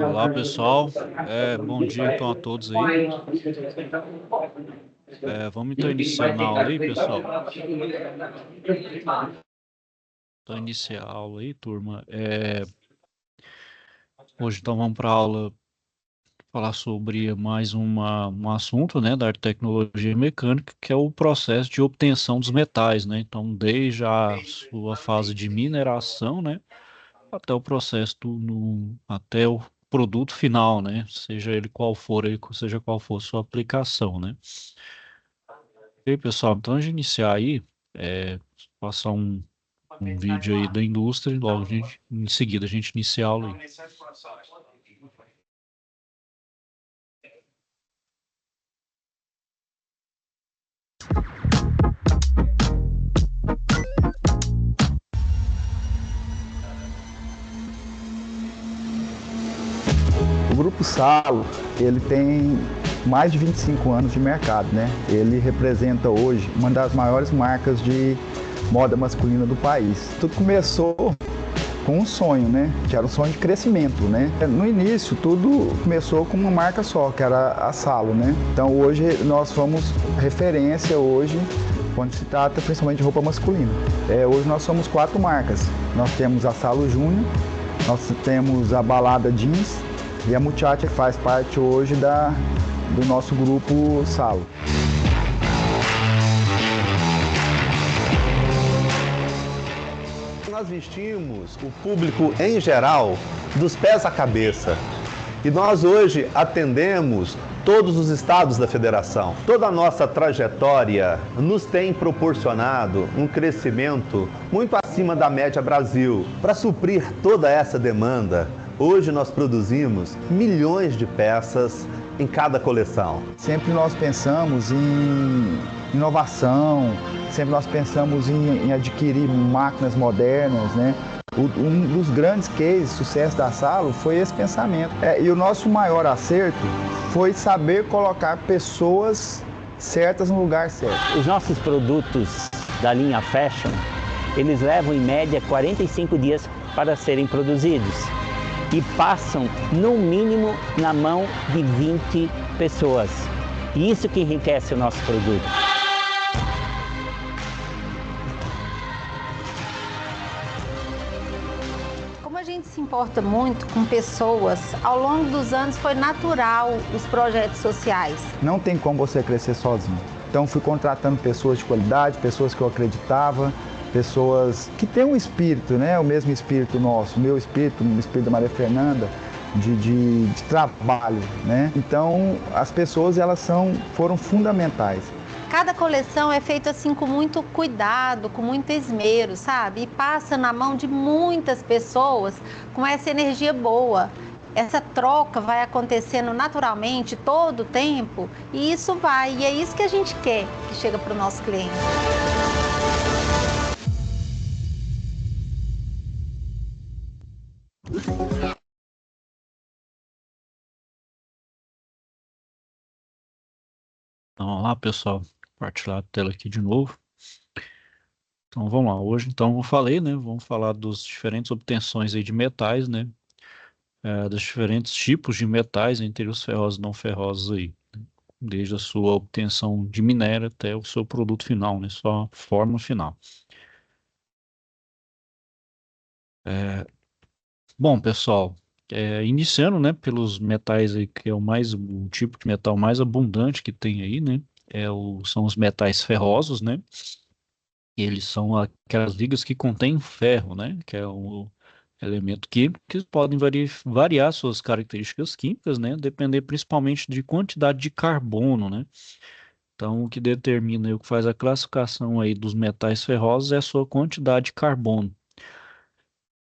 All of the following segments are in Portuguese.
Olá, pessoal. Bom dia então a todos aí. Vamos então iniciando a aula aí, pessoal. Então, iniciar a aula aí, turma. Hoje então vamos para a aula falar sobre mais um assunto, né, da tecnologia mecânica, que é o processo de obtenção dos metais, né? Então, desde a sua fase de mineração, né, até o processo até o produto final, né? Seja ele qual for, seja qual for sua aplicação, né? E pessoal, então antes de iniciar aí, passar um vídeo aí da indústria e logo em seguida a gente inicia a aula aí. O Grupo Salo, ele tem mais de 25 anos de mercado, né? Ele representa hoje uma das maiores marcas de moda masculina do país. Tudo começou com um sonho, né? Que era um sonho de crescimento, né? No início, tudo começou com uma marca só, que era a Salo, né? Então hoje nós somos referência hoje quando se trata principalmente de roupa masculina. Hoje nós somos 4 marcas. Nós temos a Salo Júnior, nós temos a Balada Jeans, e a Muchacha faz parte hoje do nosso grupo Salo. Nós vestimos o público em geral dos pés à cabeça. E nós hoje atendemos todos os estados da federação. Toda a nossa trajetória nos tem proporcionado um crescimento muito acima da média Brasil. Para suprir toda essa demanda, hoje nós produzimos milhões de peças em cada coleção. Sempre nós pensamos em inovação, sempre nós pensamos em adquirir máquinas modernas, né? Um dos grandes cases de sucesso da Salo foi esse pensamento. E o nosso maior acerto foi saber colocar pessoas certas no lugar certo. Os nossos produtos da linha Fashion, eles levam em média 45 dias para serem produzidos e passam no mínimo na mão de 20 pessoas. E isso que enriquece o nosso produto. Como a gente se importa muito com pessoas, ao longo dos anos foi natural os projetos sociais. Não tem como você crescer sozinho. Então fui contratando pessoas de qualidade, pessoas que eu acreditava, pessoas que têm um espírito, né? O mesmo espírito nosso, o meu espírito, o espírito da Maria Fernanda, de trabalho, né? Então as pessoas foram fundamentais. Cada coleção é feita assim com muito cuidado, com muito esmero, sabe? E passa na mão de muitas pessoas com essa energia boa. Essa troca vai acontecendo naturalmente todo o tempo e e é isso que a gente quer que chega para o nosso cliente. Então, olá, pessoal. Compartilhar a tela aqui de novo. Então, vamos lá. Hoje, então, eu falei, né? Vamos falar dos diferentes obtenções aí de metais, né? Dos diferentes tipos de metais entre os ferrosos e não ferrosos aí. Desde a sua obtenção de minério até o seu produto final, né? Sua forma final. Bom, pessoal, iniciando, né, pelos metais aí, que é o tipo de metal mais abundante que tem aí, né? São os metais ferrosos, né? Eles são aquelas ligas que contêm ferro, né? Que é um elemento químico que podem variar suas características químicas, né? Depender principalmente de quantidade de carbono, né? Então, o que determina e o que faz a classificação aí dos metais ferrosos é a sua quantidade de carbono.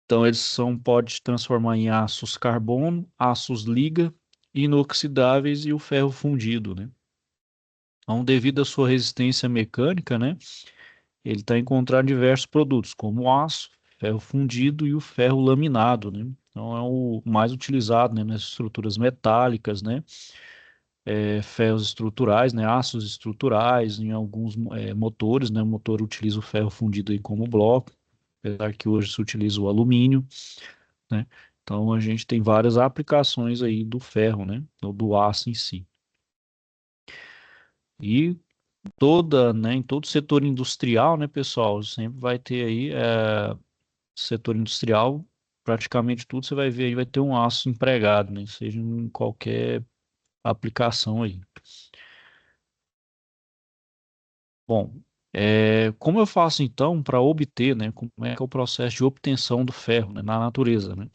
Então, pode se transformar em aços carbono, aços liga, inoxidáveis e o ferro fundido, né? Então, devido à sua resistência mecânica, né? Ele está encontrando diversos produtos, como o aço, ferro fundido e o ferro laminado, né? Então, é o mais utilizado, né, nas estruturas metálicas, né? ferros estruturais, né, aços estruturais, em alguns motores, né, o motor utiliza o ferro fundido aí como bloco, apesar que hoje se utiliza o alumínio, né, então a gente tem várias aplicações aí do ferro, né, ou do aço em si. E em todo setor industrial, né, pessoal, sempre vai ter aí, setor industrial, praticamente tudo você vai ver aí, vai ter um aço empregado, né, seja em qualquer aplicação aí. Bom, como eu faço então para obter, né? Como é que é o processo de obtenção do ferro, né, na natureza, né?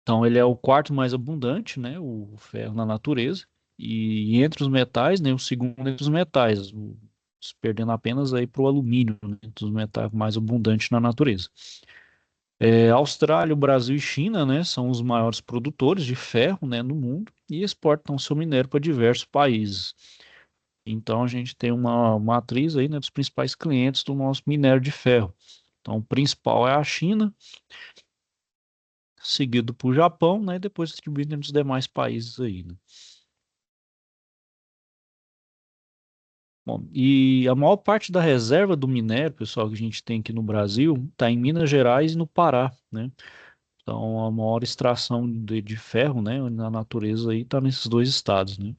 Então ele é o quarto mais abundante, né? O ferro na natureza e entre os metais, né? O segundo entre os metais, se perdendo apenas aí para o alumínio, né, entre os metais mais abundantes na natureza. Austrália, o Brasil e China, né? São os maiores produtores de ferro, né, no mundo e exportam seu minério para diversos países. Então a gente tem uma matriz aí, né, dos principais clientes do nosso minério de ferro. Então o principal é a China, seguido por Japão, né, e depois distribuído entre os demais países aí, né. Bom, e a maior parte da reserva do minério, pessoal, que a gente tem aqui no Brasil, está em Minas Gerais e no Pará, né? Então a maior extração de ferro, né, na natureza aí está nesses dois estados, né?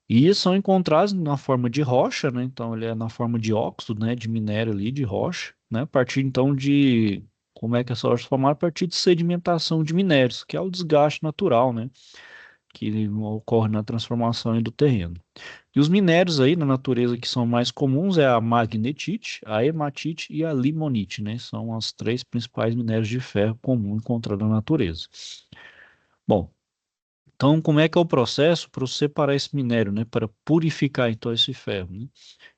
E são encontrados na forma de rocha, né? Então ele é na forma de óxido, né? De minério ali, de rocha, né? A partir então de como é que essa rocha é formada? A partir de sedimentação de minérios, que é o desgaste natural, né? Que ocorre na transformação aí do terreno. E os minérios aí na natureza que são mais comuns é a magnetite, a hematite e a limonite, né? São as três principais minérios de ferro comum encontrados na natureza. Bom, então, como é que é o processo para eu separar esse minério, né, para purificar então esse ferro, né?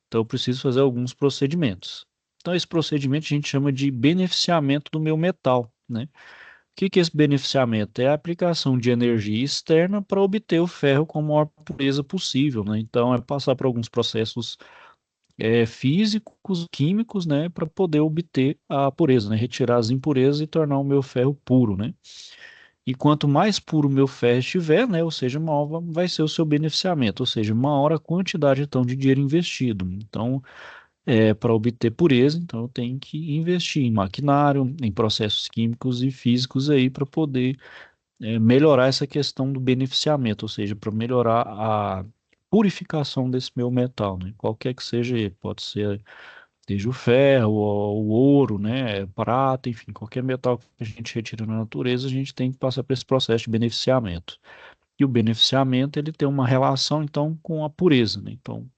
Então, eu preciso fazer alguns procedimentos. Então, esse procedimento a gente chama de beneficiamento do meu metal, né? O que que é esse beneficiamento? É a aplicação de energia externa para obter o ferro com a maior pureza possível, né? Então, é passar por alguns processos físicos, químicos, né, para poder obter a pureza, né? Retirar as impurezas e tornar o meu ferro puro, né? E quanto mais puro o meu ferro estiver, né, ou seja, maior vai ser o seu beneficiamento, ou seja, maior a quantidade então de dinheiro investido. Então, para obter pureza, então eu tenho que investir em maquinário, em processos químicos e físicos aí para poder melhorar essa questão do beneficiamento, ou seja, para melhorar a purificação desse meu metal, né? Qualquer que seja ele, pode ser desde o ferro, o ouro, né, prata, enfim, qualquer metal que a gente retira na natureza, a gente tem que passar por esse processo de beneficiamento. E o beneficiamento, ele tem uma relação, então, com a pureza, né? Então,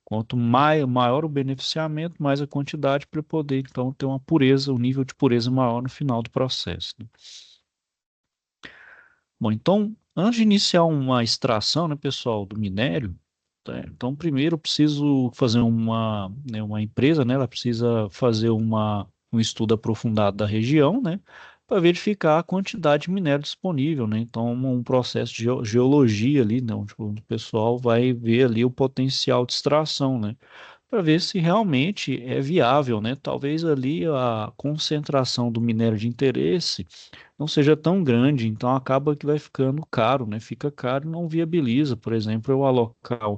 quanto maior o beneficiamento, mais a quantidade para poder, então, ter uma pureza, um nível de pureza maior no final do processo, né? Bom, então, antes de iniciar uma extração, né, pessoal, do minério, tá, então, primeiro eu preciso fazer uma empresa, né, ela precisa fazer um estudo aprofundado da região, né, para verificar a quantidade de minério disponível, né, então um processo de geologia ali, né, onde o pessoal vai ver ali o potencial de extração, né, para ver se realmente é viável, né, talvez ali a concentração do minério de interesse não seja tão grande, então acaba que vai ficando caro, né? Fica caro e não viabiliza, por exemplo, eu alocar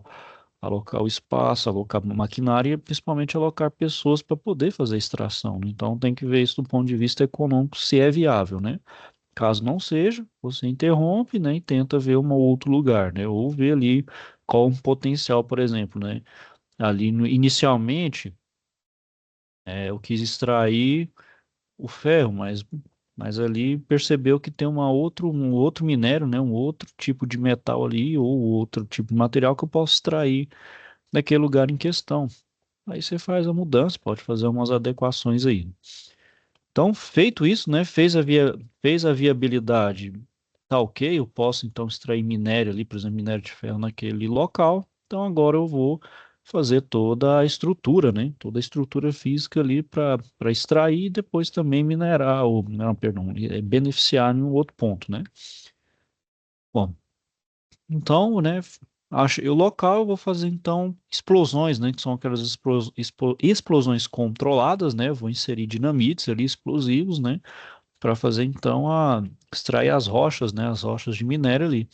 o espaço, alocar maquinária e principalmente alocar pessoas para poder fazer a extração, né? Então tem que ver isso do ponto de vista econômico, se é viável, né? Caso não seja, você interrompe, né, e tenta ver um outro lugar, né? Ou ver ali qual um potencial, por exemplo, né? Ali inicialmente, eu quis extrair o ferro, mas ali percebeu que tem um outro minério, né, um outro tipo de metal ali, ou outro tipo de material que eu posso extrair daquele lugar em questão. Aí você faz a mudança, pode fazer umas adequações aí. Então, feito isso, né, fez a viabilidade, tá ok, eu posso então extrair minério ali, por exemplo, minério de ferro naquele local. Então, agora eu vou fazer toda a estrutura, né, toda a estrutura física ali para extrair e depois também minerar, ou, não, perdão, beneficiar em um outro ponto, né. Bom, então, né, achei o local, eu vou fazer então explosões, né, que são aquelas explosões controladas, né, eu vou inserir dinamites ali, explosivos, né, para fazer então extrair as rochas, né, as rochas de minério ali,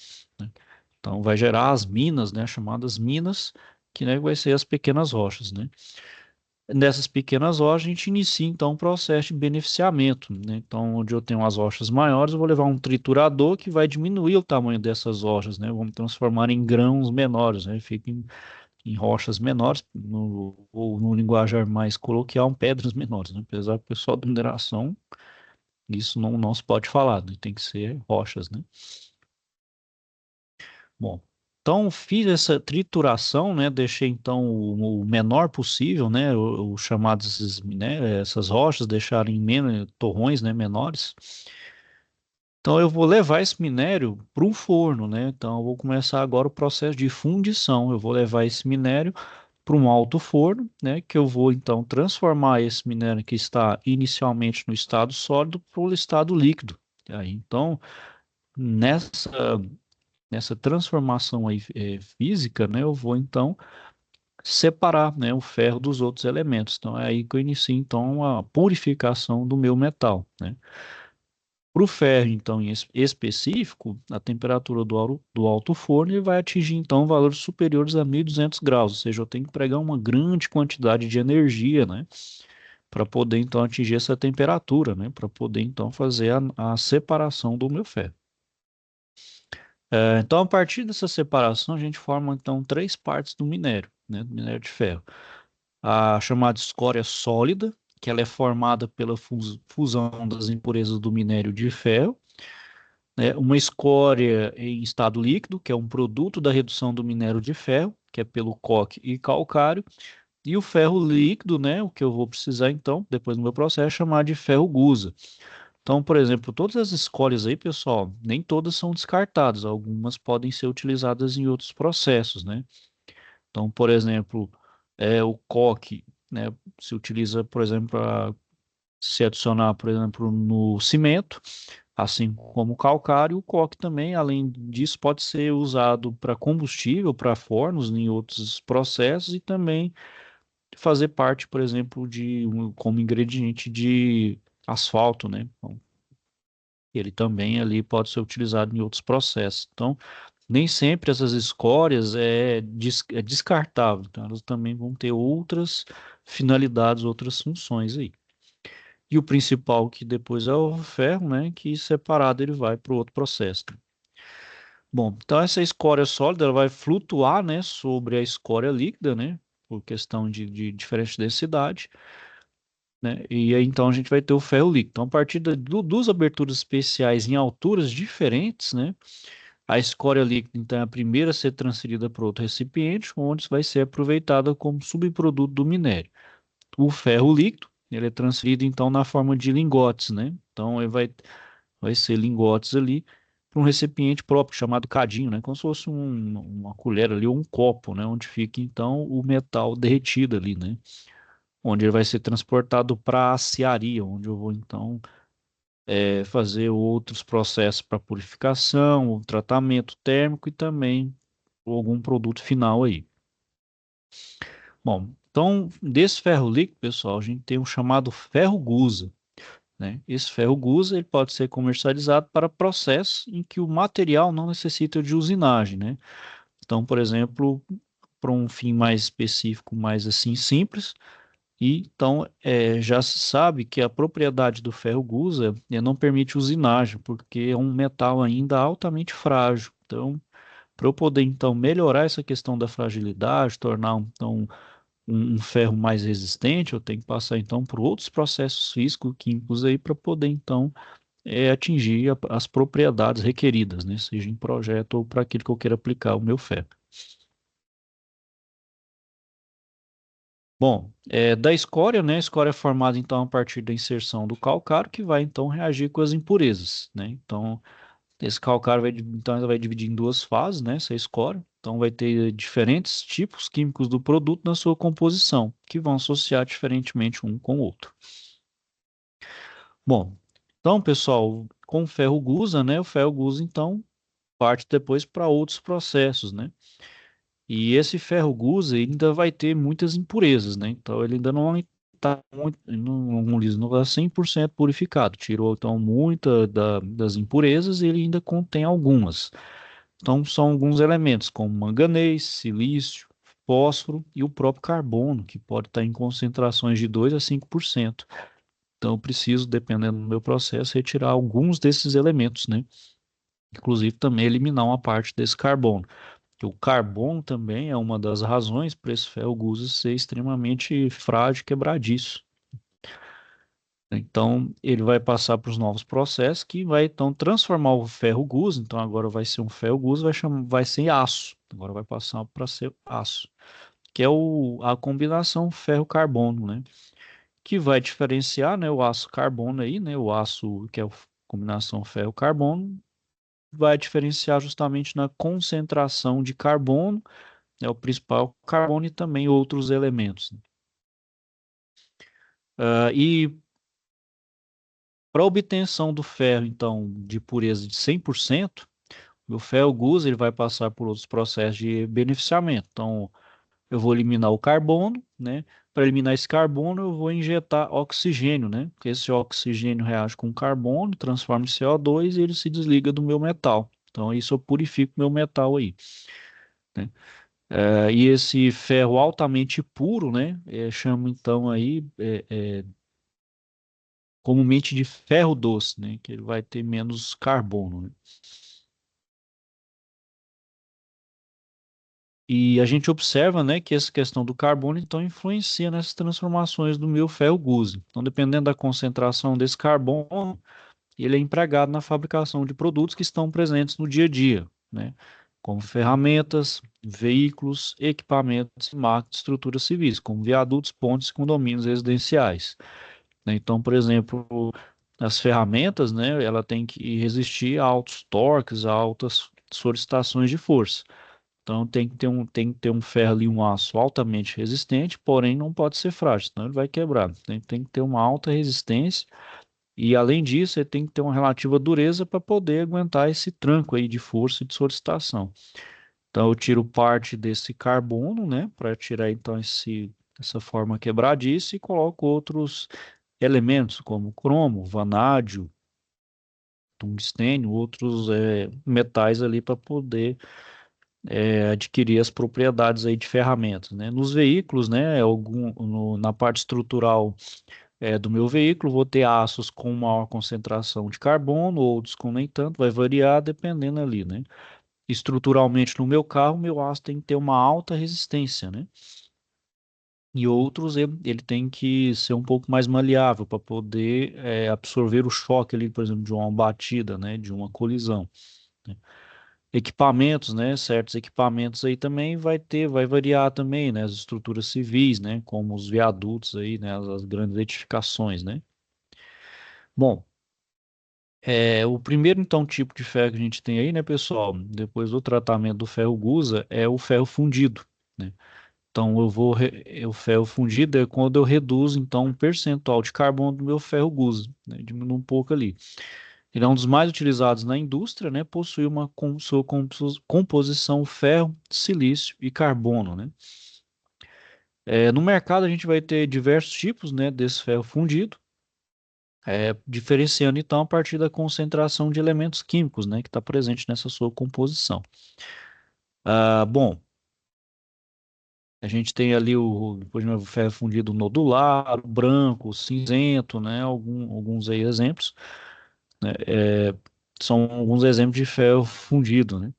Então vai gerar as minas, né, chamadas minas, que, né, vai ser as pequenas rochas, né? Nessas pequenas rochas a gente inicia então um processo de beneficiamento, né? Então, onde eu tenho as rochas maiores, eu vou levar um triturador que vai diminuir o tamanho dessas rochas, né? Vamos transformar em grãos menores, né? Fica em rochas menores, ou no linguajar mais coloquial, pedras menores, né? Apesar que o pessoal da mineração, isso não se pode falar, né? Tem que ser rochas, né? Bom, então fiz essa trituração, né? Deixei então o menor possível, né? O chamados esses, né? Essas rochas deixarem torrões, né? Menores. Então eu vou levar esse minério para um forno, né? Então eu vou começar agora o processo de fundição. Eu vou levar esse minério para um alto forno, né? Que eu vou então transformar esse minério que está inicialmente no estado sólido para o estado líquido. Aí, então nessa transformação aí, física, né, eu vou então separar, né, o ferro dos outros elementos. Então é aí que eu inicio então a purificação do meu metal, né. Para o ferro, então, em específico, a temperatura do alto forno ele vai atingir, então, valores superiores a 1.200 graus, ou seja, eu tenho que empregar uma grande quantidade de energia, né, para poder, então, atingir essa temperatura, né, para poder, então, fazer a separação do meu ferro. Então, a partir dessa separação, a gente forma, então, três partes do minério, né, do minério de ferro. A chamada escória sólida, que ela é formada pela fusão das impurezas do minério de ferro, né, uma escória em estado líquido, que é um produto da redução do minério de ferro, que é pelo coque e calcário, e o ferro líquido, né, o que eu vou precisar, então, depois do meu processo, é chamar de ferro gusa. Então, por exemplo, todas as escolhas aí, pessoal, nem todas são descartadas, algumas podem ser utilizadas em outros processos, né? Então, por exemplo, o coque, né, se utiliza, por exemplo, para se adicionar, por exemplo, no cimento, assim como o calcário, o coque também, além disso, pode ser usado para combustível, para fornos, em outros processos e também fazer parte, por exemplo, como ingrediente de asfalto, né? Então, ele também ali pode ser utilizado em outros processos. Então, nem sempre essas escórias é descartável, então elas também vão ter outras finalidades, outras funções aí. E o principal que depois é o ferro, né, que separado ele vai para o outro processo. Bom, então essa escória sólida ela vai flutuar, né, sobre a escória líquida, né, por questão de diferente densidade, né? E aí então a gente vai ter o ferro líquido. Então, a partir duas aberturas especiais em alturas diferentes, né? A escória líquida, então, é a primeira a ser transferida para outro recipiente, onde vai ser aproveitada como subproduto do minério. O ferro líquido, ele é transferido, então, na forma de lingotes, né? Então, ele vai ser lingotes ali para um recipiente próprio, chamado cadinho, né? Como se fosse uma colher ali, ou um copo, né? Onde fica, então, o metal derretido ali, né? Onde ele vai ser transportado para a aciaria, onde eu vou, então, fazer outros processos para purificação, o tratamento térmico e também algum produto final aí. Bom, então, desse ferro líquido, pessoal, a gente tem um chamado ferro gusa, né? Esse ferro gusa ele pode ser comercializado para processos em que o material não necessita de usinagem, né? Então, por exemplo, para um fim mais específico, mais assim simples, e então já se sabe que a propriedade do ferro gusa não permite usinagem, porque é um metal ainda altamente frágil. Então, para eu poder então melhorar essa questão da fragilidade, tornar então um ferro mais resistente, eu tenho que passar então por outros processos físico-químicos aí para poder então atingir as propriedades requeridas, né? Seja em projeto ou para aquilo que eu queira aplicar o meu ferro. Bom, da escória, né? A escória é formada então a partir da inserção do calcário, que vai então reagir com as impurezas, né? Então, esse calcário então, ela vai dividir em duas fases, né? Essa escória. Então, vai ter diferentes tipos químicos do produto na sua composição, que vão associar diferentemente um com o outro. Bom, então, pessoal, com o ferro gusa, né? O ferro gusa, então, parte depois para outros processos, né? E esse ferro gusa ainda vai ter muitas impurezas, né? Então ele ainda não está muito, não está 100% purificado. Tirou então muita das impurezas e ele ainda contém algumas. Então, são alguns elementos, como manganês, silício, fósforo e o próprio carbono, que pode estar em concentrações de 2 a 5%. Então, eu preciso, dependendo do meu processo, retirar alguns desses elementos, né? Inclusive, também eliminar uma parte desse carbono. O carbono também é uma das razões para esse ferro gusa ser extremamente frágil e quebradiço. Então, ele vai passar para os novos processos que vai, então, transformar o ferro gusa. Então, agora vai ser um ferro gusa, vai ser aço. Agora vai passar para ser aço, que é a combinação ferro-carbono, né? Que vai diferenciar, né, o aço carbono aí, né? O aço, que é a combinação ferro-carbono, vai diferenciar justamente na concentração de carbono, é o principal carbono e também outros elementos. E para obtenção do ferro, então, de pureza de 100%, o ferro gusa ele vai passar por outros processos de beneficiamento. Então, eu vou eliminar o carbono, né? Para eliminar esse carbono, eu vou injetar oxigênio, né? Porque esse oxigênio reage com carbono, transforma em CO2 e ele se desliga do meu metal. Então, isso eu purifico meu metal aí, né? E esse ferro altamente puro, né? Chama então aí comumente de ferro doce, né? Que ele vai ter menos carbono, né? E a gente observa, né, que essa questão do carbono então influencia nessas transformações do meu ferro gusa. Então, dependendo da concentração desse carbono, ele é empregado na fabricação de produtos que estão presentes no dia a dia, né? Como ferramentas, veículos, equipamentos, máquinas, estruturas civis, como viadutos, pontes e condomínios residenciais, né? Então, por exemplo, as ferramentas, né, ela tem que resistir a altos torques, a altas solicitações de força. Então tem que ter um ferro ali, um aço altamente resistente, porém não pode ser frágil, senão ele vai quebrar. Tem que ter uma alta resistência e além disso, ele tem que ter uma relativa dureza para poder aguentar esse tranco aí de força e de solicitação. Então eu tiro parte desse carbono, né, para tirar então essa forma quebradiça e coloco outros elementos como cromo, vanádio, tungstênio, outros metais ali para poder adquirir as propriedades aí de ferramentas, né? Nos veículos, né, na parte estrutural do meu veículo, vou ter aços com maior concentração de carbono, outros com nem tanto, vai variar dependendo ali, né? Estruturalmente no meu carro, meu aço tem que ter uma alta resistência, né? E outros ele tem que ser um pouco mais maleável para poder absorver o choque ali, por exemplo, de uma batida, né? De uma colisão, né? Equipamentos, né? Certos equipamentos aí também vai variar também, né? As estruturas civis, né? Como os viadutos aí, né? As grandes edificações, né? Bom, o primeiro então tipo de ferro que a gente tem aí, né, pessoal? Depois do tratamento do ferro gusa é o ferro fundido, né? Então o ferro fundido é quando eu reduzo então um percentual de carbono do meu ferro gusa, né? Diminui um pouco ali. Ele é um dos mais utilizados na indústria, né? Possui sua composição ferro, silício e carbono, né? No mercado a gente vai ter diversos tipos, né, desse ferro fundido, diferenciando então a partir da concentração de elementos químicos, né, que está presente nessa sua composição. Bom, a gente tem ali por exemplo, o ferro fundido nodular, o branco, o cinzento, né, alguns aí exemplos, né, são alguns exemplos de ferro fundido, né.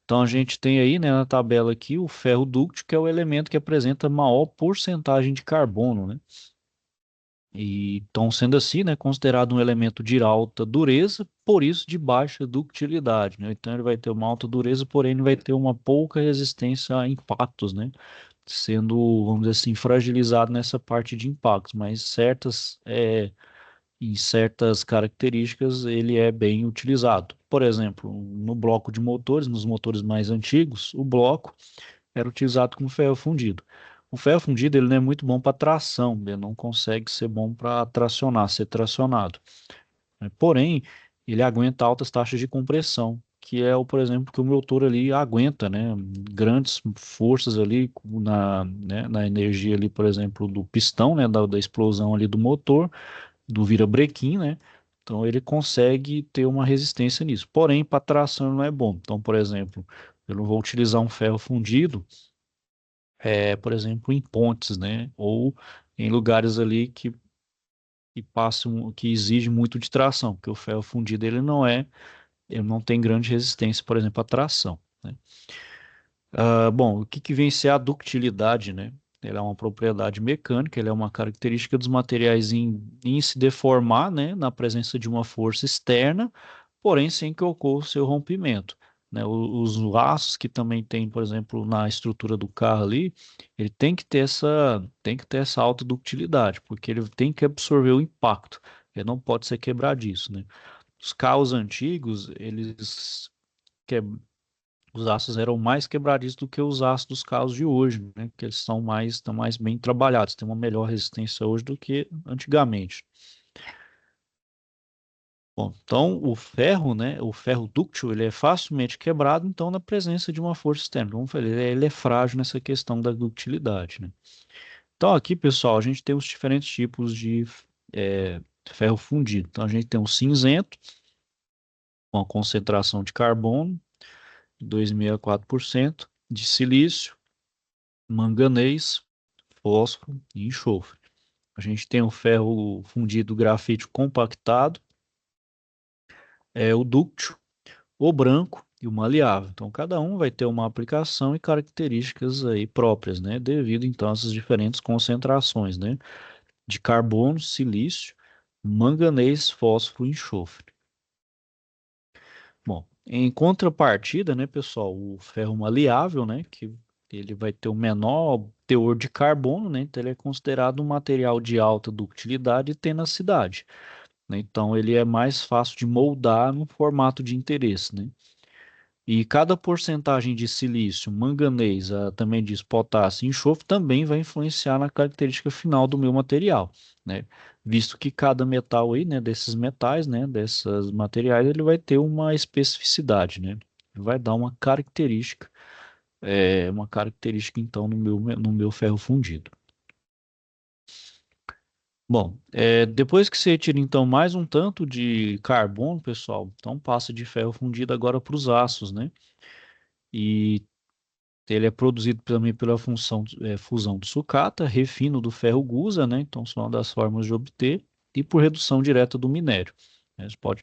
Então a gente tem aí, né, na tabela aqui o ferro dúctil, que é o elemento que apresenta maior porcentagem de carbono, né. E então, sendo assim, né, considerado um elemento de alta dureza, por isso de baixa ductilidade, né? Então ele vai ter uma alta dureza, porém ele vai ter uma pouca resistência a impactos, né? Sendo, vamos dizer assim, fragilizado nessa parte de impactos, mas em certas características ele é bem utilizado. Por exemplo, no bloco de motores, nos motores mais antigos, o bloco era utilizado com ferro fundido. O ferro fundido ele não é muito bom para tração, ele não consegue ser bom para tracionar, ser tracionado, né? Porém, ele aguenta altas taxas de compressão, que é por exemplo, que o motor ali aguenta, né? Grandes forças ali na energia ali, por exemplo, do pistão, né? Da explosão ali do motor, do virabrequim, né? Então ele consegue ter uma resistência nisso. Porém, para tração não é bom. Então, por exemplo, eu não vou utilizar um ferro fundido, por exemplo, em pontes, né? Ou em lugares ali que passam, que exige muito de tração, porque o ferro fundido ele não tem grande resistência, por exemplo, à tração, né? Bom, o que que vem a ser a ductilidade, né? Ela é uma propriedade mecânica, ela é uma característica dos materiais em se deformar, né, na presença de uma força externa, porém sem que ocorra o seu rompimento, né? Os laços que também tem, por exemplo, na estrutura do carro ali, ele tem que ter essa alta ductilidade, porque ele tem que absorver o impacto, ele não pode ser quebradiço, né? Os carros antigos, que- os aços eram mais quebradiços do que os aços dos carros de hoje, né? Que eles estão mais bem trabalhados, têm uma melhor resistência hoje do que antigamente. Bom, então o ferro, né? O ferro dúctil, ele é facilmente quebrado, então na presença de uma força externa. Como eu falei, ele é frágil nessa questão da ductilidade, né? Então aqui, pessoal, a gente tem os diferentes tipos de é, ferro fundido. Então a gente tem o cinzento, com a concentração de carbono, 2,64%, de silício, manganês, fósforo e enxofre. A gente tem o ferro fundido grafite compactado, o dúctil, o branco e o maleável. Então, cada um vai ter uma aplicação e características aí próprias, né? Devido, então, a essas diferentes concentrações, né? De carbono, silício, manganês, fósforo e enxofre. Bom, em contrapartida, né, pessoal, o ferro maleável, né, que ele vai ter o menor teor de carbono, né, então ele é considerado um material de alta ductilidade e tenacidade, né, então ele é mais fácil de moldar no formato de interesse, né. E cada porcentagem de silício, manganês, também diz potássio e enxofre também vai influenciar na característica final do meu material, né? Visto que cada metal aí, né, desses metais, né, desses materiais, ele vai ter uma especificidade, né? Ele vai dar uma característica então no meu ferro fundido. Bom, depois que você retira então mais um tanto de carbono, pessoal, então passa de ferro fundido agora para os aços, né? E ele é produzido também pela fusão de sucata, refino do ferro gusa, né? Então são uma das formas de obter, e por redução direta do minério, né? Você pode,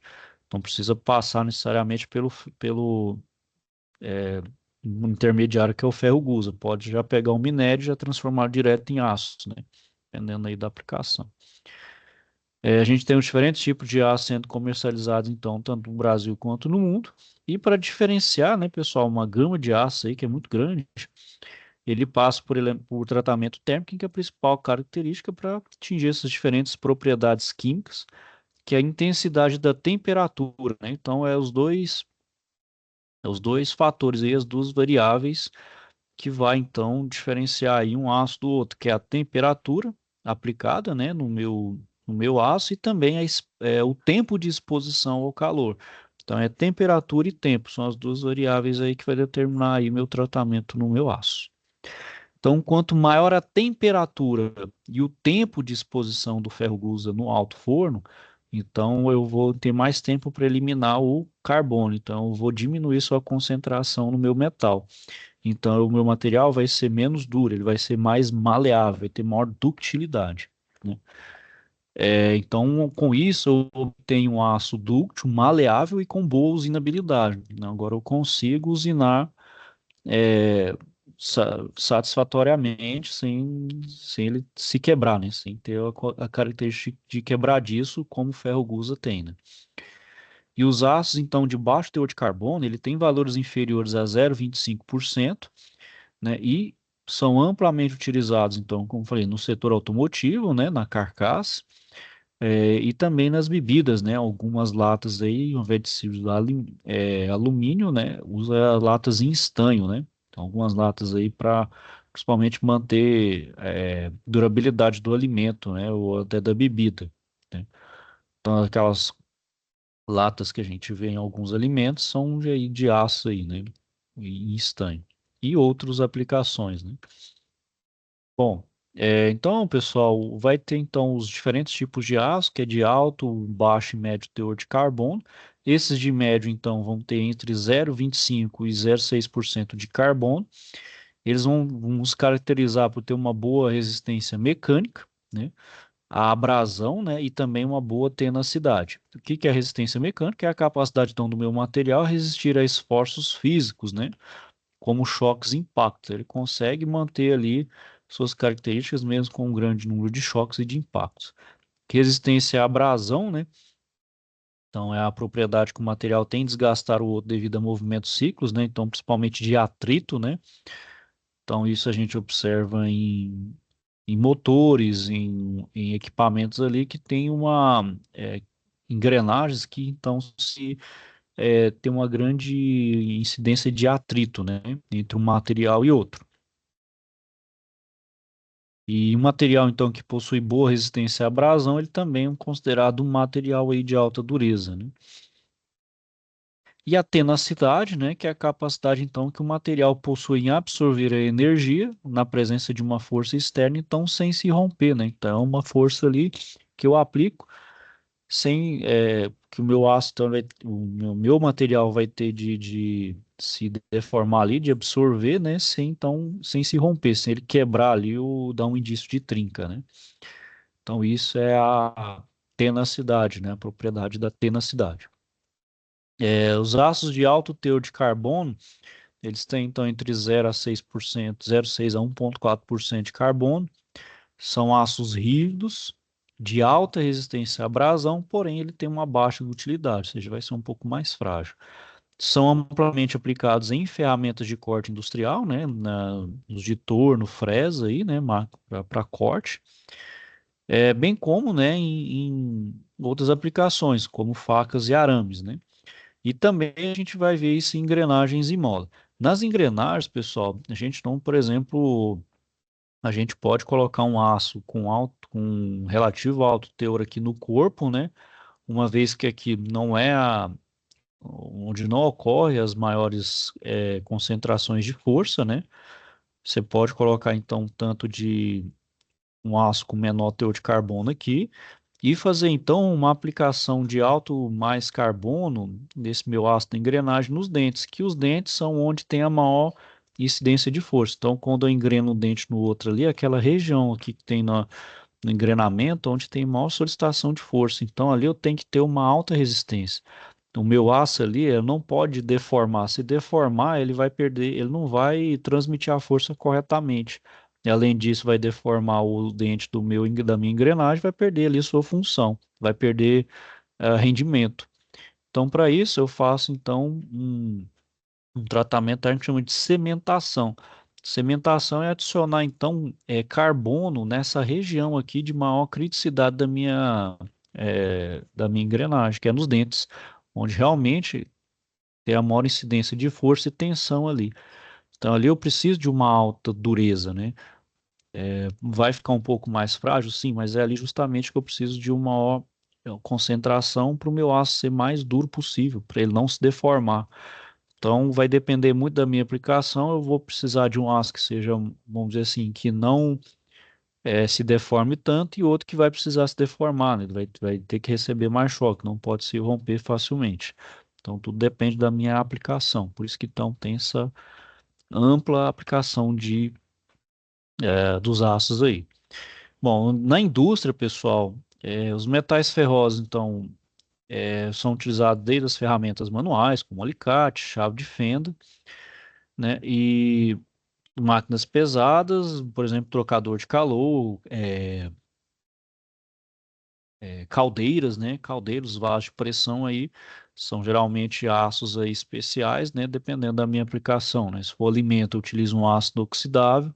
não precisa passar necessariamente pelo intermediário que é o ferro gusa. Pode já pegar o minério e já transformar direto em aço, né? Dependendo aí da aplicação. A gente tem os diferentes tipos de aço sendo comercializados, então, tanto no Brasil quanto no mundo. E para diferenciar, né, pessoal, uma gama de aço aí que é muito grande, ele passa por tratamento térmico, que é a principal característica para atingir essas diferentes propriedades químicas, que é a intensidade da temperatura, né? Então, os dois fatores aí, as duas variáveis que vai, então, diferenciar aí um aço do outro, que é a temperatura aplicada, né, no meu aço e também o tempo de exposição ao calor. Então, é temperatura e tempo, são as duas variáveis aí que vai determinar aí meu tratamento no meu aço. Então, quanto maior a temperatura e o tempo de exposição do ferro gusa no alto forno, então eu vou ter mais tempo para eliminar o carbono. Então, eu vou diminuir sua concentração no meu metal. Então, o meu material vai ser menos duro, ele vai ser mais maleável, vai ter maior ductilidade, né? Então, com isso, eu obtenho um aço dúctil, maleável e com boa usinabilidade, né? Agora, eu consigo usinar é, satisfatoriamente, sem ele se quebrar, né? Sem ter a característica de quebradiço, como o ferro gusa tem, né? E os aços, então, de baixo teor de carbono, ele tem valores inferiores a 0,25%, né? E são amplamente utilizados, então, como falei, no setor automotivo, né? Na carcaça, e também nas bebidas, né? Algumas latas aí, ao invés de se usar alumínio, né? Usa latas em estanho, né? Então, algumas latas aí para principalmente manter durabilidade do alimento, né? Ou até da bebida, né? Então, aquelas latas que a gente vê em alguns alimentos são de aço aí, né? Em estanho. E outras aplicações, né? Bom, Então, pessoal, vai ter então os diferentes tipos de aço, que é de alto, baixo e médio teor de carbono. Esses de médio, então, vão ter entre 0,25 e 0,6% de carbono. Eles vão se caracterizar por ter uma boa resistência mecânica, né, a abrasão, né, e também uma boa tenacidade. O que que é a resistência mecânica? É a capacidade, então, do meu material resistir a esforços físicos, né, como choques e impactos. Ele consegue manter ali suas características mesmo com um grande número de choques e de impactos. Resistência à abrasão, né? Então, é a propriedade que o material tem de desgastar o outro devido a movimentos ciclos, né? Então, principalmente de atrito, né? Então, isso a gente observa em motores, em equipamentos ali que tem engrenagens que então se tem uma grande incidência de atrito, né, entre um material e outro. E um material então que possui boa resistência à abrasão, ele também é considerado um material aí de alta dureza, né? E a tenacidade, né, que é a capacidade então que o material possui em absorver a energia na presença de uma força externa, então sem se romper, né? Então, é uma força ali que eu aplico sem que o meu aço, então, o meu material vai ter de se deformar ali, de absorver, né, sem se romper, sem ele quebrar ali ou dar um indício de trinca, né? Então isso é a tenacidade, né, a propriedade da tenacidade. Os aços de alto teor de carbono, eles têm então entre 0 a 6%, 0,6 a 1,4% de carbono. São aços rígidos, de alta resistência à abrasão, porém ele tem uma baixa utilidade, ou seja, vai ser um pouco mais frágil. São amplamente aplicados em ferramentas de corte industrial, né, nos de torno, fresa aí, né, para corte, bem como, né, em outras aplicações, como facas e arames, né. E também a gente vai ver isso em engrenagens e mola. Nas engrenagens, pessoal, a gente não, por exemplo, a gente pode colocar um aço com relativo alto teor aqui no corpo, né? Uma vez que aqui não é onde não ocorre as maiores concentrações de força, né? Você pode colocar então tanto de um aço com menor teor de carbono aqui e fazer então uma aplicação de alto mais carbono desse meu ácido de engrenagem nos dentes, que os dentes são onde tem a maior incidência de força. Então, quando eu engreno um dente no outro ali, aquela região aqui que tem no engrenamento, onde tem maior solicitação de força. Então, ali eu tenho que ter uma alta resistência. O meu aço ali, ele não pode deformar. Se deformar, ele vai perder, ele não vai transmitir a força corretamente. E, além disso, vai deformar o dente da minha engrenagem, vai perder ali sua função, vai perder rendimento. Então, para isso, eu faço então um tratamento que a gente chama de cementação. Cementação é adicionar então carbono nessa região aqui de maior criticidade da minha engrenagem, que é nos dentes, onde realmente tem a maior incidência de força e tensão ali. Então ali eu preciso de uma alta dureza, né? Vai ficar um pouco mais frágil, sim, mas é ali justamente que eu preciso de uma maior concentração para o meu aço ser mais duro possível, para ele não se deformar. Então vai depender muito da minha aplicação. Eu vou precisar de um aço que seja, vamos dizer assim, que não se deforme tanto e outro que vai precisar se deformar, né? Ele vai ter que receber mais choque, não pode se romper facilmente. Então tudo depende da minha aplicação. Por isso que então tem essa ampla aplicação dos aços aí. Bom, na indústria, pessoal, os metais ferrosos, então, são utilizados desde as ferramentas manuais, como alicate, chave de fenda, né? E máquinas pesadas, por exemplo, trocador de calor, caldeiras, né? Caldeiros, vasos de pressão aí, são geralmente aços aí especiais, né? Dependendo da minha aplicação, né? Se for alimento, eu utilizo um ácido oxidável.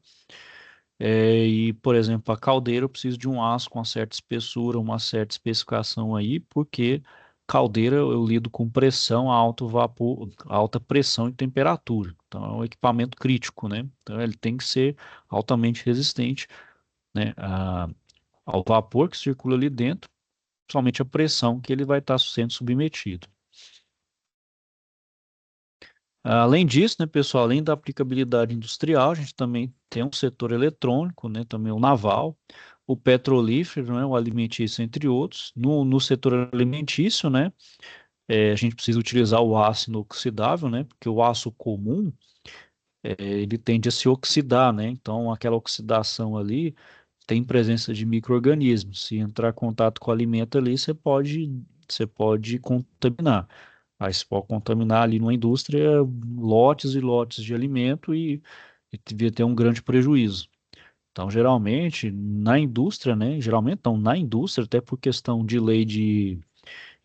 E, por exemplo, a caldeira eu preciso de um aço com uma certa espessura, uma certa especificação aí, porque caldeira eu lido com pressão, alto vapor, alta pressão e temperatura. Então é um equipamento crítico, né? Então ele tem que ser altamente resistente, né, ao vapor que circula ali dentro, principalmente a pressão que ele vai estar sendo submetido. Além disso, né, pessoal, além da aplicabilidade industrial, a gente também tem um setor eletrônico, né, também o naval, o petrolífero, né, o alimentício, entre outros. No setor alimentício, né, a gente precisa utilizar o aço inoxidável, né, porque o aço comum, ele tende a se oxidar, né, então aquela oxidação ali tem presença de micro-organismos. Se entrar em contato com o alimento ali, você pode contaminar. Aí você pode contaminar ali numa indústria lotes e lotes de alimento e devia ter um grande prejuízo. Então, geralmente, na indústria, né? Geralmente, não, na indústria, até por questão de lei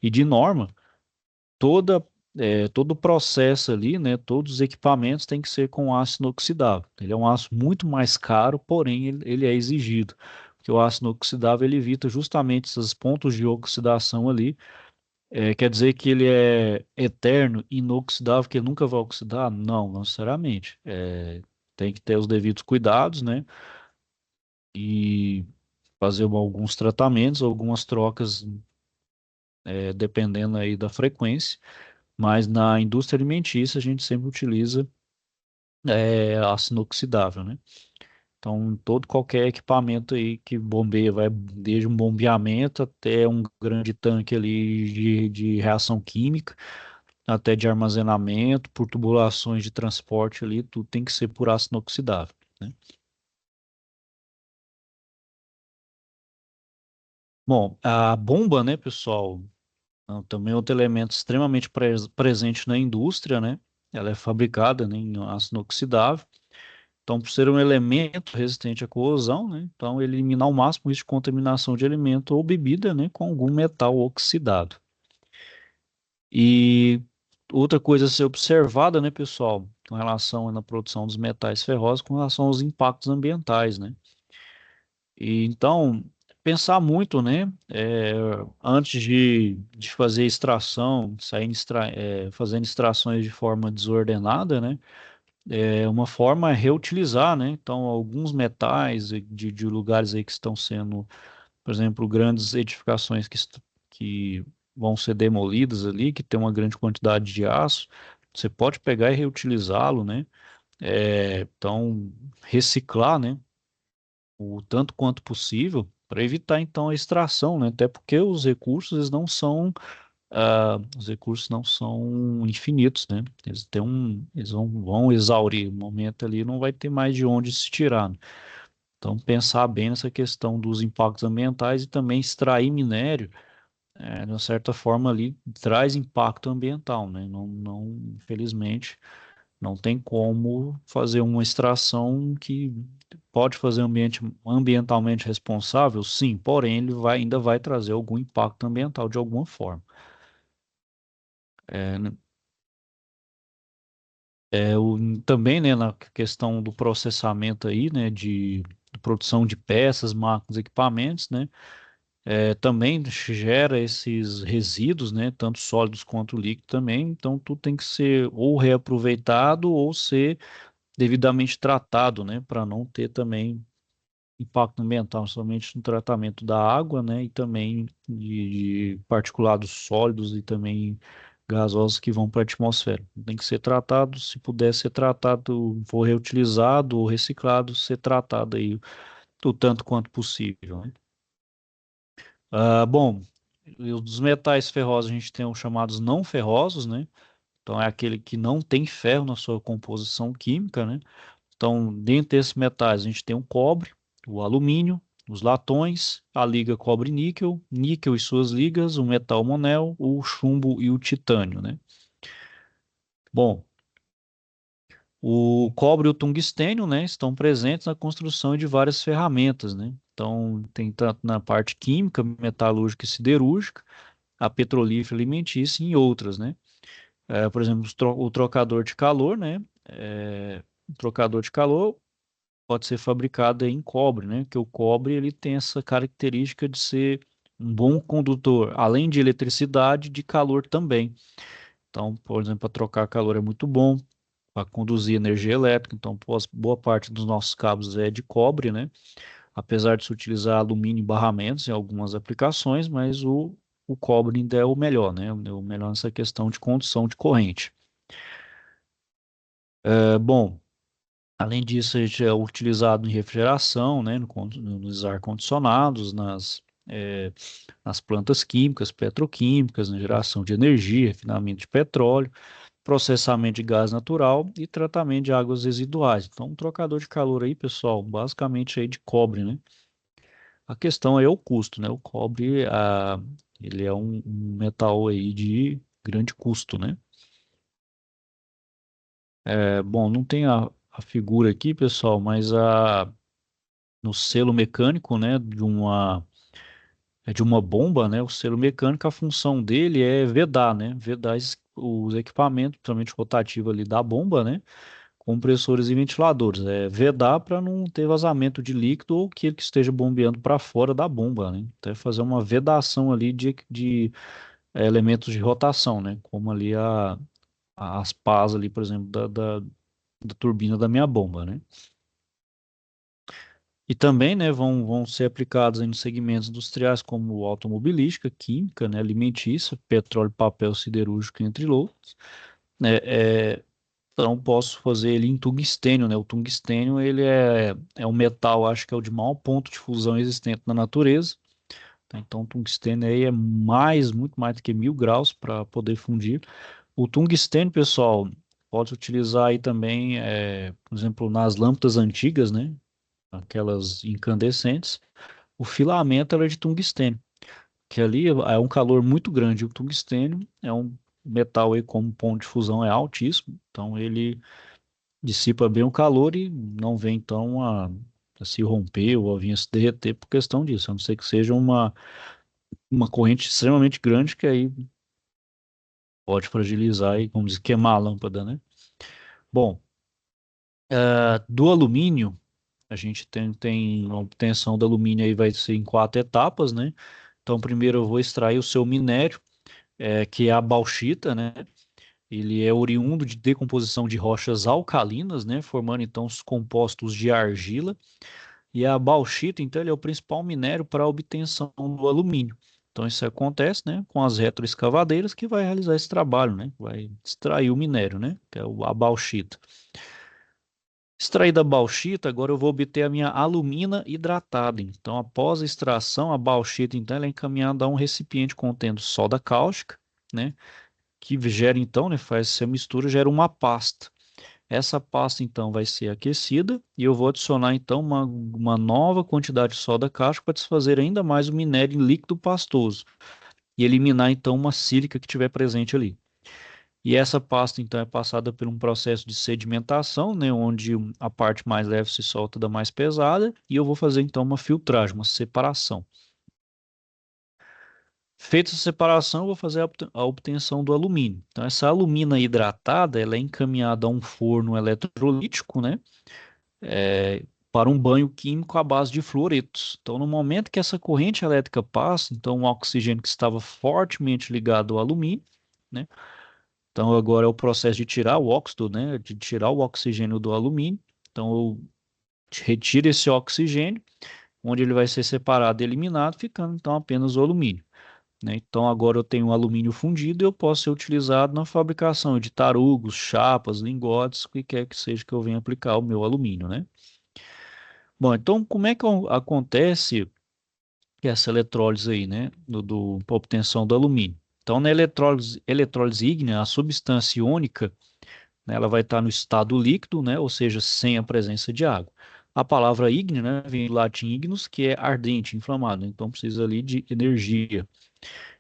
e de norma, toda, todo o processo ali, né? Todos os equipamentos têm que ser com aço inoxidável. Ele é um aço muito mais caro, porém, ele é exigido. Porque o aço inoxidável, ele evita justamente esses pontos de oxidação ali. Quer dizer que ele é eterno, inoxidável, que ele nunca vai oxidar? Não necessariamente. Tem que ter os devidos cuidados, né? E fazer alguns tratamentos, algumas trocas, dependendo aí da frequência. Mas na indústria alimentícia a gente sempre utiliza aço inoxidável, né? Então, todo qualquer equipamento aí que bombeia, vai desde um bombeamento até um grande tanque ali de reação química, até de armazenamento, por tubulações de transporte ali, tudo tem que ser por aço inoxidável, né? Bom, a bomba, né, pessoal, também é outro elemento extremamente presente na indústria, né? Ela é fabricada, né, em aço inoxidável. Então, por ser um elemento resistente à corrosão, né? Então, ele elimina ao máximo o risco de contaminação de alimento ou bebida, né, com algum metal oxidado. E outra coisa a ser observada, né, pessoal, com relação na produção dos metais ferrosos, com relação aos impactos ambientais, né? E então, pensar muito, né, antes de fazer extração, fazendo extrações de forma desordenada, né? Uma forma é reutilizar, né? Então, alguns metais de lugares aí que estão sendo, por exemplo, grandes edificações que vão ser demolidas ali, que tem uma grande quantidade de aço, você pode pegar e reutilizá-lo, né? Então, reciclar, né? O tanto quanto possível, para evitar então a extração, né? Até porque os recursos não são infinitos, né? Eles vão exaurir. No momento ali não vai ter mais de onde se tirar, né? Então, pensar bem nessa questão dos impactos ambientais e também extrair minério, de uma certa forma ali, traz impacto ambiental, né? Infelizmente, não tem como fazer uma extração que pode fazer ambientalmente responsável, sim, porém ainda vai trazer algum impacto ambiental de alguma forma. É, né, também, né, na questão do processamento aí, né, de produção de peças, máquinas, equipamentos, né, também gera esses resíduos, né, tanto sólidos quanto líquidos também, então tudo tem que ser ou reaproveitado ou ser devidamente tratado, né, para não ter também impacto ambiental, somente no tratamento da água, né, e também de particulados sólidos e também gasosos que vão para a atmosfera. Tem que ser tratado, se puder ser tratado, for reutilizado ou reciclado, ser tratado aí o tanto quanto possível, né? Bom, e os dos metais ferrosos a gente tem os chamados não ferrosos, né? Então é aquele que não tem ferro na sua composição química, né? Então, dentre esses metais, a gente tem o cobre, o alumínio, os latões, a liga cobre-níquel, níquel e suas ligas, o metal monel, o chumbo e o titânio, né? Bom, o cobre e o tungstênio, né, estão presentes na construção de várias ferramentas, né? Então, tem tanto na parte química, metalúrgica e siderúrgica, a petrolífera alimentícia e outras, né? Por exemplo, o trocador de calor, né? O trocador de calor pode ser fabricada em cobre, né? Que o cobre ele tem essa característica de ser um bom condutor, além de eletricidade, de calor também. Então, por exemplo, para trocar calor é muito bom, para conduzir energia elétrica. Então, boa parte dos nossos cabos é de cobre, né? Apesar de se utilizar alumínio em barramentos em algumas aplicações, mas o cobre ainda é o melhor, né? O melhor nessa questão de condução de corrente. Bom, além disso, a gente é utilizado em refrigeração, né, nos ar-condicionados, nas plantas químicas, petroquímicas, na geração de energia, refinamento de petróleo, processamento de gás natural e tratamento de águas residuais. Então, um trocador de calor aí, pessoal, basicamente aí de cobre, né? A questão aí é o custo, né? O cobre, ele é um metal aí de grande custo, né? Bom, não tem a figura aqui, pessoal, mas no selo mecânico, né, de uma bomba, né, o selo mecânico, a função dele é vedar, né, vedar os equipamentos, principalmente rotativo ali da bomba, né, compressores e ventiladores, vedar para não ter vazamento de líquido ou que ele que esteja bombeando para fora da bomba, né, então é fazer uma vedação ali de elementos de rotação, né, como ali as pás ali, por exemplo, da turbina da minha bomba, né. E também, né, vão ser aplicados aí nos segmentos industriais como automobilística, química, né, alimentícia, petróleo, papel, siderúrgico, entre outros. Né, então, posso fazer ele em tungstênio, né? O tungstênio, ele é um metal, acho que é o de maior ponto de fusão existente na natureza. Tá? Então, o tungstênio aí é muito mais do que 1.000 graus para poder fundir. O tungstênio, pessoal, pode utilizar aí também, por exemplo, nas lâmpadas antigas, né? Aquelas incandescentes, o filamento era de tungstênio, que ali é um calor muito grande. O tungstênio é um metal aí como ponto de fusão é altíssimo, então ele dissipa bem o calor e não vem então a se romper ou a vir a se derreter por questão disso, a não ser que seja uma corrente extremamente grande que aí pode fragilizar e, como diz, queimar a lâmpada, né? Bom, do alumínio, a gente tem a obtenção do alumínio aí vai ser em 4 etapas, né? Então, primeiro eu vou extrair o seu minério, que é a bauxita, né? Ele é oriundo de decomposição de rochas alcalinas, né? Formando então os compostos de argila. E a bauxita, então, ele é o principal minério para a obtenção do alumínio. Então, isso acontece, né, com as retroescavadeiras que vai realizar esse trabalho, né? Vai extrair o minério, né? Que é a bauxita. Extraída a bauxita, agora eu vou obter a minha alumina hidratada. Então, após a extração, a bauxita então ela é encaminhada a um recipiente contendo soda cáustica, né, que gera então, né, faz essa mistura, gera uma pasta. Essa pasta então vai ser aquecida e eu vou adicionar então uma nova quantidade de soda cáustica para desfazer ainda mais o minério em líquido pastoso e eliminar então uma sílica que estiver presente ali. E essa pasta, então, é passada por um processo de sedimentação, né, onde a parte mais leve se solta da mais pesada, e eu vou fazer, então, uma filtragem, uma separação. Feita essa separação, eu vou fazer a obtenção do alumínio. Então, essa alumina hidratada, ela é encaminhada a um forno eletrolítico, né, para um banho químico à base de fluoretos. Então, no momento que essa corrente elétrica passa, então, o oxigênio que estava fortemente ligado ao alumínio, né, então agora é o processo de tirar o óxido, né? De tirar o oxigênio do alumínio. Então eu retiro esse oxigênio, onde ele vai ser separado e eliminado, ficando então apenas o alumínio. Né? Então agora eu tenho o alumínio fundido e eu posso ser utilizado na fabricação de tarugos, chapas, lingotes, o que quer que seja que eu venha aplicar o meu alumínio, né? Bom, então como é que acontece essa eletrólise aí, né? Pra obtenção do alumínio? Então na eletrólise ígnea, a substância iônica, né, ela vai estar no estado líquido, né, ou seja, sem a presença de água. A palavra ígneo, né, vem do latim ignus, que é ardente, inflamado, então precisa ali de energia.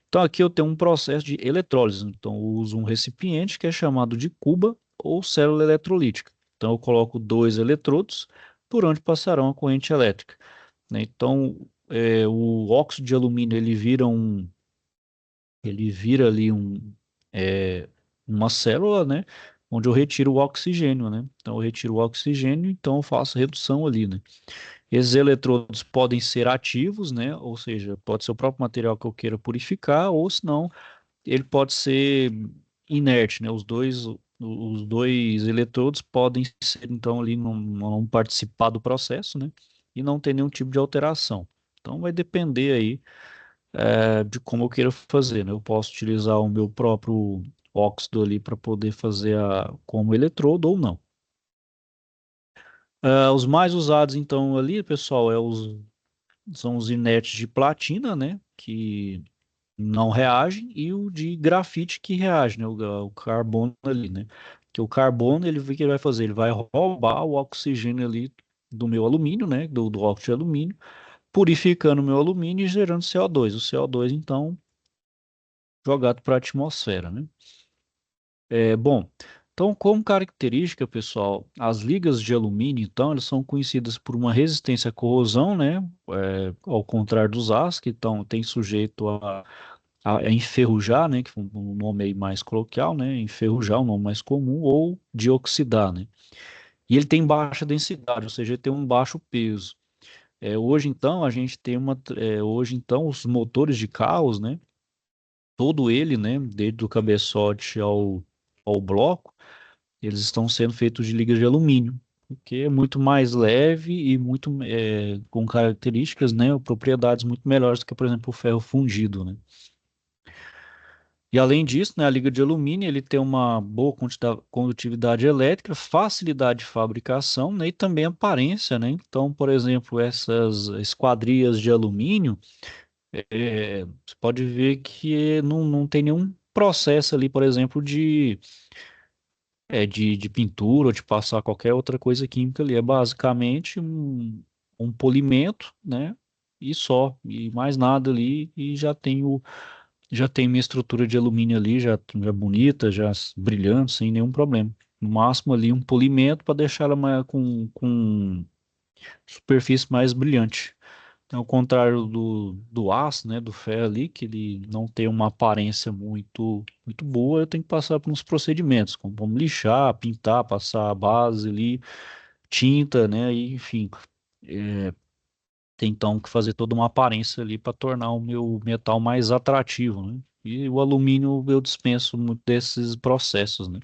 Então aqui eu tenho um processo de eletrólise, então eu uso um recipiente que é chamado de cuba ou célula eletrolítica. Então eu coloco 2 eletrodos por onde passarão a corrente elétrica. Né? Então o óxido de alumínio ele vira ali uma célula, né? Onde eu retiro o oxigênio, né? Então eu retiro o oxigênio, então eu faço redução ali, né? Esses eletrodos podem ser ativos, né? Ou seja, pode ser o próprio material que eu queira purificar, ou se não, ele pode ser inerte, né? Os dois eletrodos podem ser, então, ali não participar do processo, né? E não ter nenhum tipo de alteração. Então vai depender aí de como eu queira fazer, né? Eu posso utilizar o meu próprio óxido ali para poder fazer como eletrodo ou não. Os mais usados, então, ali, pessoal, são os inertes de platina, né? Que não reagem, e o de grafite que reage, né? O carbono ali, né? Que o carbono, o que ele vai fazer? Ele vai roubar o oxigênio ali do meu alumínio, né? Do óxido de alumínio, purificando o meu alumínio e gerando CO2. O CO2, então, jogado para a atmosfera, né? Bom, então, como característica, pessoal, as ligas de alumínio, então, elas são conhecidas por uma resistência à corrosão, né? Ao contrário dos aços, que estão, tem sujeito a enferrujar, né? Que é um nome aí mais coloquial, né? Enferrujar, um nome mais comum, ou de oxidar, né? E ele tem baixa densidade, ou seja, ele tem um baixo peso. Hoje, então, hoje, então, os motores de carros, né? Todo ele, né? Desde o cabeçote ao bloco, eles estão sendo feitos de ligas de alumínio, porque é muito mais leve e com características, né, ou propriedades muito melhores do que, por exemplo, o ferro fundido, né? E além disso, né, a liga de alumínio ele tem uma boa condutividade elétrica, facilidade de fabricação, né, e também aparência, né? Então, por exemplo, essas esquadrias de alumínio, você pode ver que não tem nenhum processo ali, por exemplo, de pintura ou de passar qualquer outra coisa química ali. É basicamente um polimento, né? E só, e mais nada ali, e já tem minha estrutura de alumínio ali, já bonita, já brilhante, sem nenhum problema. No máximo ali um polimento para deixar ela com superfície mais brilhante. Então, ao contrário do aço, né, do ferro ali, que ele não tem uma aparência muito boa, eu tenho que passar por uns procedimentos, como vamos lixar, pintar, passar a base ali, tinta, né, e, enfim, tem então que fazer toda uma aparência ali para tornar o meu metal mais atrativo, né? E o alumínio eu dispenso muito desses processos, né?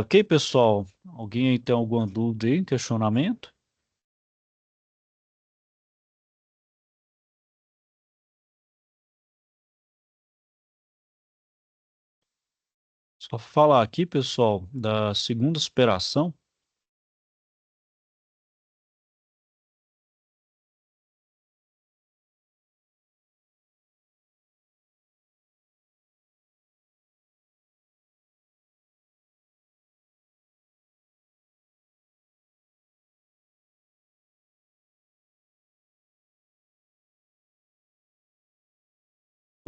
Ok, pessoal? Alguém aí tem alguma dúvida aí, questionamento? Só falar aqui, pessoal, da segunda superação.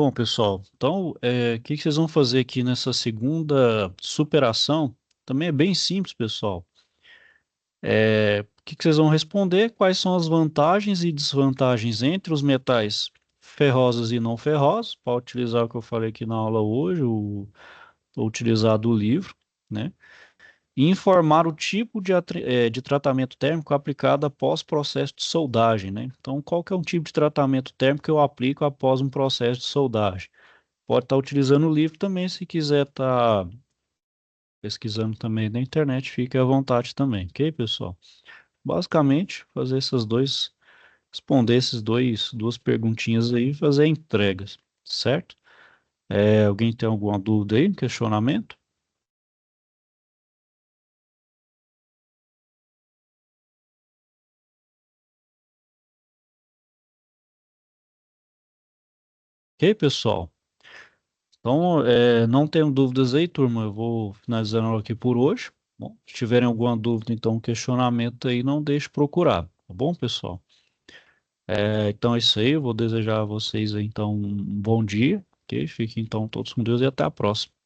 Bom, pessoal, então, o que que vocês vão fazer aqui nessa segunda superação? Também é bem simples, pessoal. O que que vocês vão responder? Quais são as vantagens e desvantagens entre os metais ferrosos e não ferrosos? Para utilizar o que eu falei aqui na aula hoje, ou utilizar do livro, né? E informar o tipo de tratamento térmico aplicado após processo de soldagem, né? Então, qual que é um tipo de tratamento térmico que eu aplico após um processo de soldagem? Pode estar utilizando o livro também, se quiser estar pesquisando também na internet, fique à vontade também, ok, pessoal? Basicamente, responder esses duas perguntinhas aí e fazer entregas, certo? Alguém tem alguma dúvida aí, questionamento? Ok, pessoal? Então, não tenham dúvidas aí, turma. Eu vou finalizando aqui por hoje. Bom, se tiverem alguma dúvida, então, questionamento aí, não deixe procurar, tá bom, pessoal? Então é isso aí. Eu vou desejar a vocês aí, então um bom dia, ok? Fiquem então todos com Deus e até a próxima.